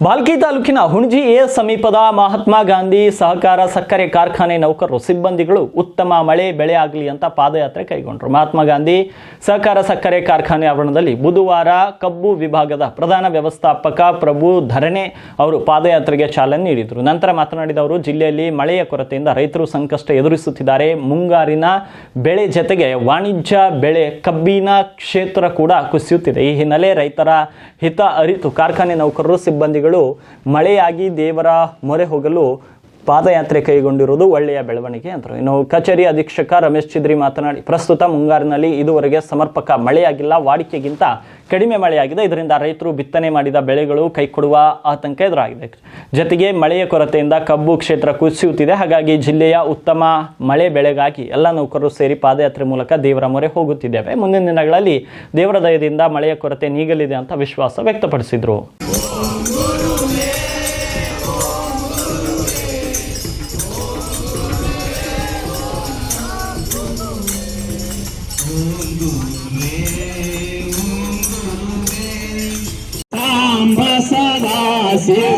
ಬಾಲ್ಕಿ ತಾಲೂಕಿನ ಹುಣಜಿ ಎ ಸಮೀಪದ ಮಹಾತ್ಮ ಗಾಂಧಿ ಸಹಕಾರ ಸಕ್ಕರೆ ಕಾರ್ಖಾನೆ ನೌಕರರು ಸಿಬ್ಬಂದಿಗಳು ಉತ್ತಮ ಮಳೆ ಬೆಳೆ ಆಗಲಿ ಅಂತ ಪಾದಯಾತ್ರೆ ಕೈಗೊಂಡರು. ಮಹಾತ್ಮ ಗಾಂಧಿ ಸಹಕಾರ ಸಕ್ಕರೆ ಕಾರ್ಖಾನೆ ಆವರಣದಲ್ಲಿ ಬುಧವಾರ ಕಬ್ಬು ವಿಭಾಗದ ಪ್ರಧಾನ ವ್ಯವಸ್ಥಾಪಕ ಪ್ರಭು ಧರಣೆ ಅವರು ಪಾದಯಾತ್ರೆಗೆ ಚಾಲನೆ ನೀಡಿದರು. ನಂತರ ಮಾತನಾಡಿದ ಅವರು, ಜಿಲ್ಲೆಯಲ್ಲಿ ಮಳೆಯ ಕೊರತೆಯಿಂದ ರೈತರು ಸಂಕಷ್ಟ ಎದುರಿಸುತ್ತಿದ್ದಾರೆ. ಮುಂಗಾರಿನ ಬೆಳೆ ಜೊತೆಗೆ ವಾಣಿಜ್ಯ ಬೆಳೆ ಕಬ್ಬಿನ ಕ್ಷೇತ್ರ ಕೂಡ ಕುಸಿಯುತ್ತಿದೆ. ಈ ಹಿನ್ನೆಲೆ ರೈತರ ಹಿತ ಅರಿತು ಕಾರ್ಖಾನೆ ನೌಕರರು ಸಿಬ್ಬಂದಿಗಳು ಮಳೆಯಾಗಿ ದೇವರ ಮೊರೆ ಹೋಗಲು ಪಾದಯಾತ್ರೆ ಕೈಗೊಂಡಿರುವುದು ಒಳ್ಳೆಯ ಬೆಳವಣಿಗೆ ಅಂದರು. ಇನ್ನು ಕಚೇರಿ ಅಧೀಕ್ಷಕ ರಮೇಶ್ ಚಿದ್ರಿ ಮಾತನಾಡಿ, ಪ್ರಸ್ತುತ ಮುಂಗಾರಿನಲ್ಲಿ ಇದುವರೆಗೆ ಸಮರ್ಪಕ ಮಳೆಯಾಗಿಲ್ಲ, ವಾಡಿಕೆಗಿಂತ ಕಡಿಮೆ ಮಳೆಯಾಗಿದೆ. ಇದರಿಂದ ರೈತರು ಬಿತ್ತನೆ ಮಾಡಿದ ಬೆಳೆಗಳು ಕೈಕೊಡುವ ಆತಂಕ ಎದುರಾಗಿದೆ. ಜೊತೆಗೆ ಮಳೆಯ ಕೊರತೆಯಿಂದ ಕಬ್ಬು ಕ್ಷೇತ್ರ ಕುಸಿಯುತ್ತಿದೆ. ಹಾಗಾಗಿ ಜಿಲ್ಲೆಯ ಉತ್ತಮ ಮಳೆ ಬೆಳೆಗಾಗಿ ಎಲ್ಲ ನೌಕರರು ಸೇರಿ ಪಾದಯಾತ್ರೆ ಮೂಲಕ ದೇವರ ಮೊರೆ ಹೋಗುತ್ತಿದ್ದೇವೆ. ಮುಂದಿನ ದಿನಗಳಲ್ಲಿ ದೇವರ ದಯದಿಂದ ಮಳೆಯ ಕೊರತೆ ನೀಗಲಿದೆ ಅಂತ ವಿಶ್ವಾಸ ವ್ಯಕ್ತಪಡಿಸಿದರು. ಸಾಂಬ ಸದಾ ಶಿವ